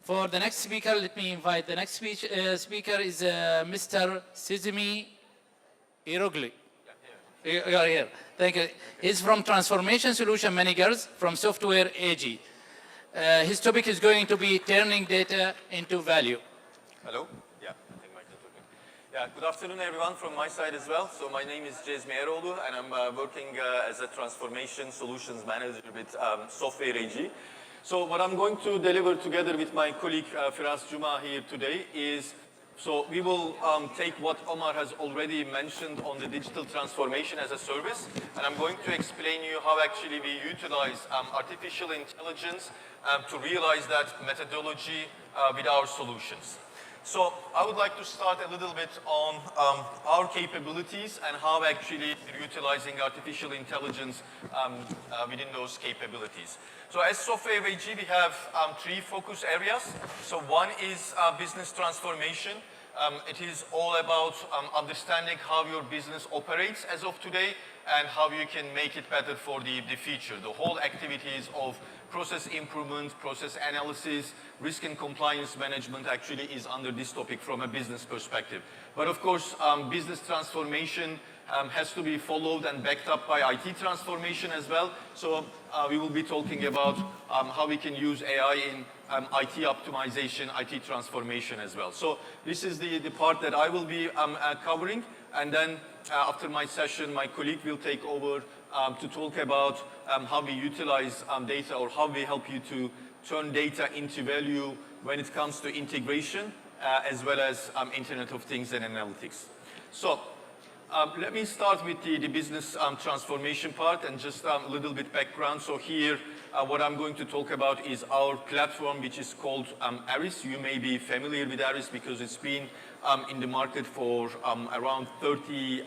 For the next speaker, let me invite the next speaker is Mr. Cezmi Erogulu. You are here. Thank you. He's from Transformation Solution Managers from Software AG. His topic is going to be turning data into value. Hello. Yeah, I think mic is working. Yeah, good afternoon, everyone, from my side as well. So my name is Cezmi Erogulu, and I'm working as a Transformation Solutions Manager with Software AG. So what I'm going to deliver together with my colleague Firas Juma here today is, so we will take what Omar has already mentioned on the digital transformation as a service, and I'm going to explain you how actually we utilize artificial intelligence to realize that methodology with our solutions. So I would like to start a little bit on our capabilities and how actually we're utilizing artificial intelligence within those capabilities. So as Software AG, we have three focus areas. So one is business transformation. It is all about understanding how your business operates as of today and how you can make it better for the future. The whole activities of process improvement, process analysis, risk and compliance management actually is under this topic from a business perspective. But of course, business transformation has to be followed and backed up by IT transformation as well. So we will be talking about how we can use AI in IT optimization, IT transformation as well. So this is the part that I will be covering. And then after my session, my colleague will take over to talk about how we utilize data or how we help you to turn data into value when it comes to integration as well as Internet of Things and analytics. So let me start with the business transformation part and just a little bit background. So here, what I'm going to talk about is our platform, which is called ARIS. You may be familiar with ARIS because it's been in the market for around 30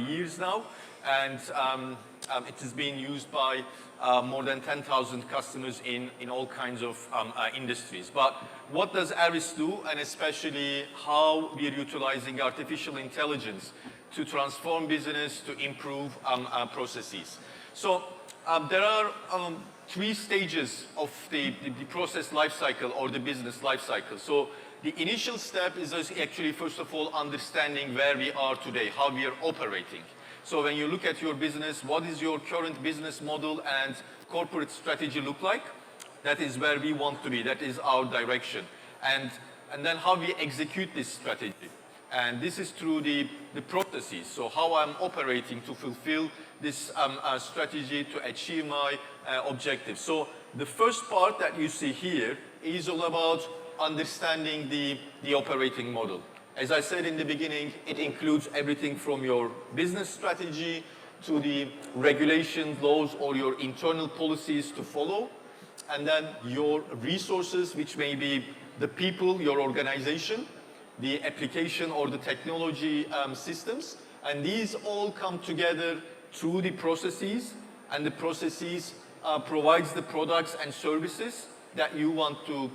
years now. And it is being used by more than 10,000 customers in all kinds of industries. But what does ARIS do, and especially how we are utilizing artificial intelligence to transform business, to improve processes? So there are three stages of the process lifecycle or the business lifecycle. So the initial step is actually, first of all, understanding where we are today, how we are operating. So when you look at your business, what is your current business model and corporate strategy look like? That is where we want to be. That is our direction. And then how we execute this strategy. And this is through the processes. So how I'm operating to fulfill this strategy to achieve my objectives. So the first part that you see here is all about understanding the operating model. As I said in the beginning, it includes everything from your business strategy to the regulations, laws, or your internal policies to follow, and then your resources, which may be the people, your organization, the application or the technology systems, and these all come together through the processes, and the processes provides the products and services that you want to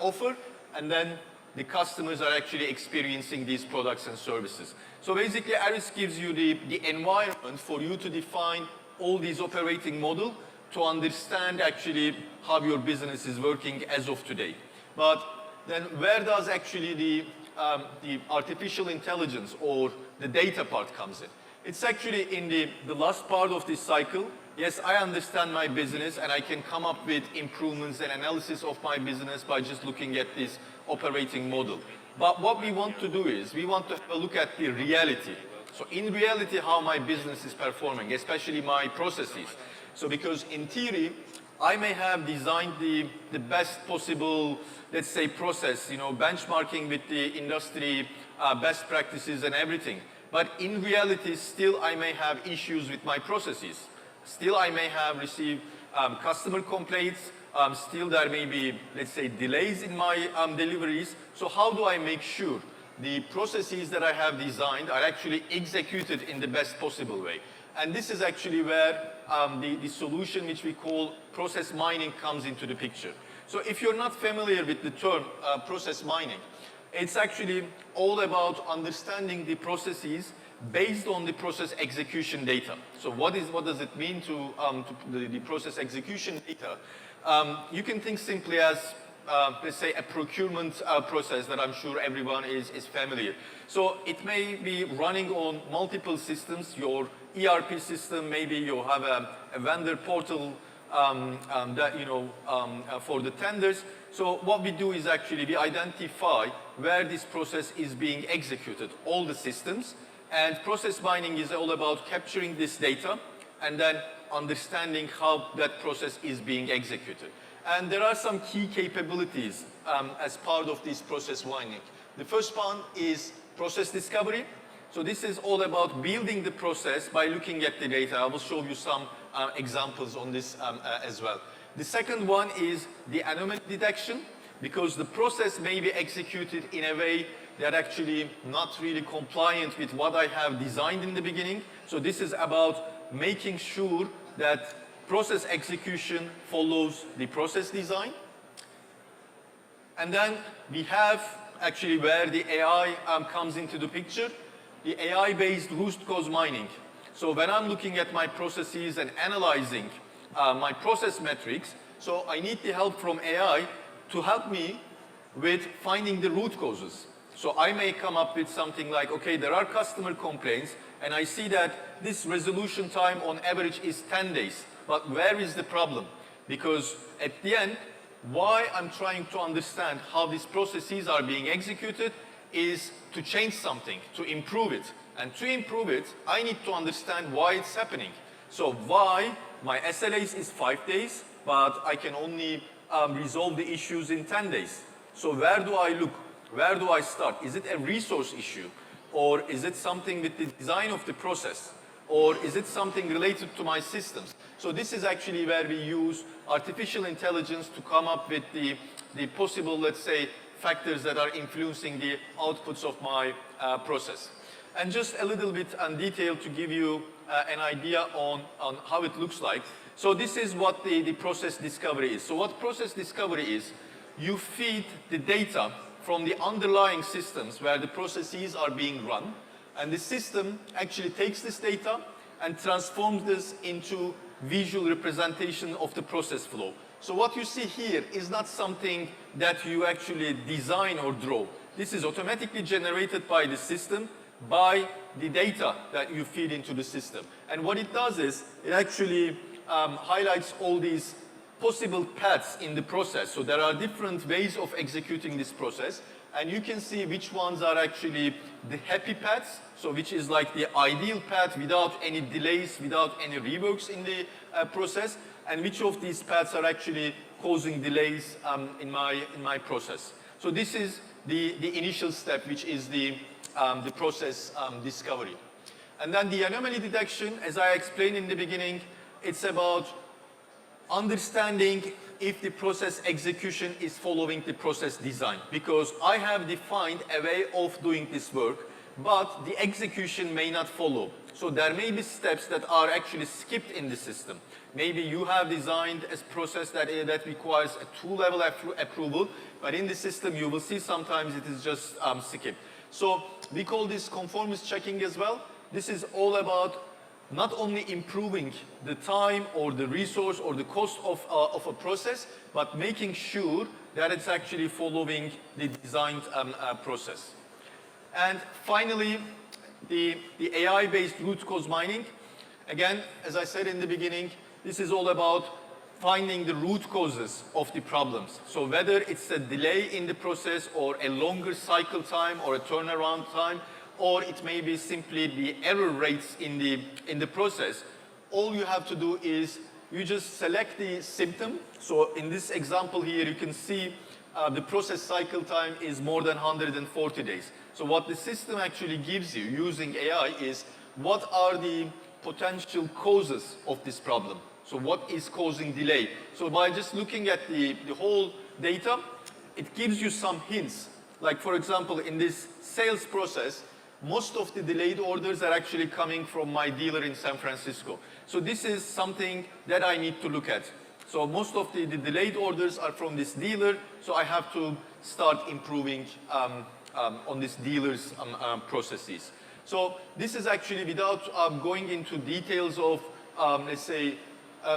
offer, and then the customers are actually experiencing these products and services. So basically, ARIS gives you the environment for you to define all these operating model to understand actually how your business is working as of today. But then where does actually the artificial intelligence or the data part comes in? It's actually in the last part of this cycle. Yes, I understand my business and I can come up with improvements and analysis of my business by just looking at this operating model. But what we want to do is we want to have a look at the reality. So in reality, how my business is performing, especially my processes. So because in theory, I may have designed the best possible, let's say, process, benchmarking with the industry, best practices and everything. But in reality, still I may have issues with my processes. Still I may have received customer complaints. Still there may be, let's say, delays in my deliveries. So how do I make sure the processes that I have designed are actually executed in the best possible way? And this is actually where the solution which we call process mining comes into the picture. So if you're not familiar with the term process mining, it's actually all about understanding the processes based on the process execution data. So what does it mean to the process execution data? You can think simply as let's say, a procurement process that I'm sure everyone is familiar. So it may be running on multiple systems. Your ERP system, maybe you have a vendor portal that, for the tenders. So what we do is actually we identify where this process is being executed, all the systems. And process mining is all about capturing this data and then understanding how that process is being executed. And there are some key capabilities as part of this process mining. The first one is process discovery. So this is all about building the process by looking at the data. I will show you some examples on this as well. The second one is the anomaly detection, because the process may be executed in a way that actually not really compliant with what I have designed in the beginning. So this is about making sure that process execution follows the process design. And then we have actually where the AI comes into the picture, the AI-based root cause mining. So when I'm looking at my processes and analyzing my process metrics, so I need the help from AI to help me with finding the root causes. So I may come up with something like, okay, there are customer complaints, and I see that this resolution time on average is 10 days. But where is the problem? Because at the end, why I'm trying to understand how these processes are being executed is to change something, to improve it. And to improve it, I need to understand why it's happening. So why my SLAs is 5 days, but I can only resolve the issues in 10 days. So where do I look? Where do I start? Is it a resource issue? Or is it something with the design of the process? Or is it something related to my systems? So this is actually where we use artificial intelligence to come up with the possible, let's say, factors that are influencing the outputs of my process. And just a little bit in detail to give you an idea on how it looks like. So this is what the process discovery is. So what process discovery is, you feed the data from the underlying systems where the processes are being run, and the system actually takes this data and transforms this into visual representation of the process flow. So what you see here is not something that you actually design or draw. This is automatically generated by the system, by the data that you feed into the system. And what it does is, it actually highlights all these possible paths in the process. So there are different ways of executing this process, and you can see which ones are actually the happy paths, so which is like the ideal path without any delays, without any reworks in the process, and which of these paths are actually causing delays in my process. So this is the initial step, which is the process discovery. And then the anomaly detection, as I explained in the beginning, it's about understanding if the process execution is following the process design. Because I have defined a way of doing this work, but the execution may not follow. So there may be steps that are actually skipped in the system. Maybe you have designed a process that requires a 2-level approval, but in the system you will see sometimes it is just skipped. So we call this conformance checking as well. This is all about not only improving the time or the resource or the cost of a process, but making sure that it's actually following the designed process. And finally, the AI-based root cause mining. Again, as I said in the beginning, this is all about finding the root causes of the problems. So whether it's a delay in the process or a longer cycle time or a turnaround time, or it may be simply the error rates in the process, all you have to do is you just select the symptom. So in this example here, you can see the process cycle time is more than 140 days. So what the system actually gives you using AI is what are the potential causes of this problem. So what is causing delay? So by just looking at the whole data, it gives you some hints. Like for example, in this sales process, most of the delayed orders are actually coming from my dealer in San Francisco. So this is something that I need to look at. So most of the delayed orders are from this dealer, so I have to start improving on this dealer's processes. So this is actually without going into details of, let's say,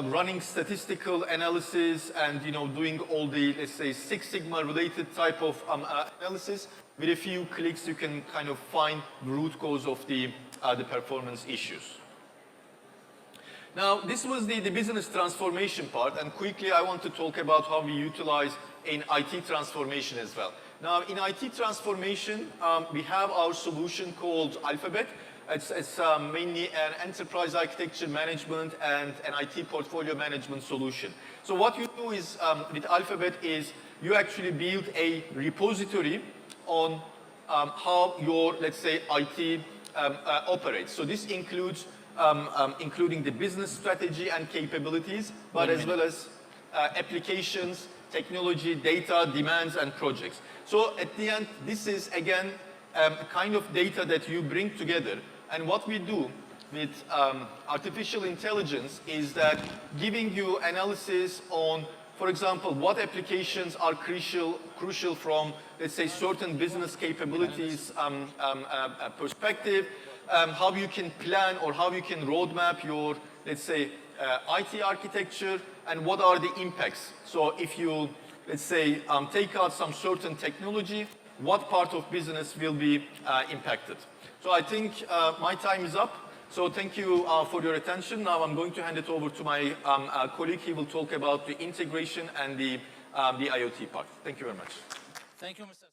running statistical analysis and doing all the, let's say, Six Sigma related type of analysis. With a few clicks, you can kind of find the root cause of the performance issues. Now, this was the business transformation part, and quickly I want to talk about how we utilize in IT transformation as well. Now, in IT transformation, we have our solution called Alphabet. It's mainly an enterprise architecture management and an IT portfolio management solution. So what you do is, with Alphabet is you actually build a repository on how your, let's say, IT operates. So this includes including the business strategy and capabilities, but as well as applications, technology, data, demands, and projects. So at the end, this is, again, a kind of data that you bring together. And what we do with artificial intelligence is that giving you analysis on, for example, what applications are crucial from, let's say, certain business capabilities perspective, how you can plan or how you can roadmap your, let's say, IT architecture, and what are the impacts. So if you, let's say, take out some certain technology, what part of business will be impacted. So I think my time is up. So thank you for your attention. Now I'm going to hand it over to my colleague. He will talk about the integration and the IoT part. Thank you very much. Thank you, Mr.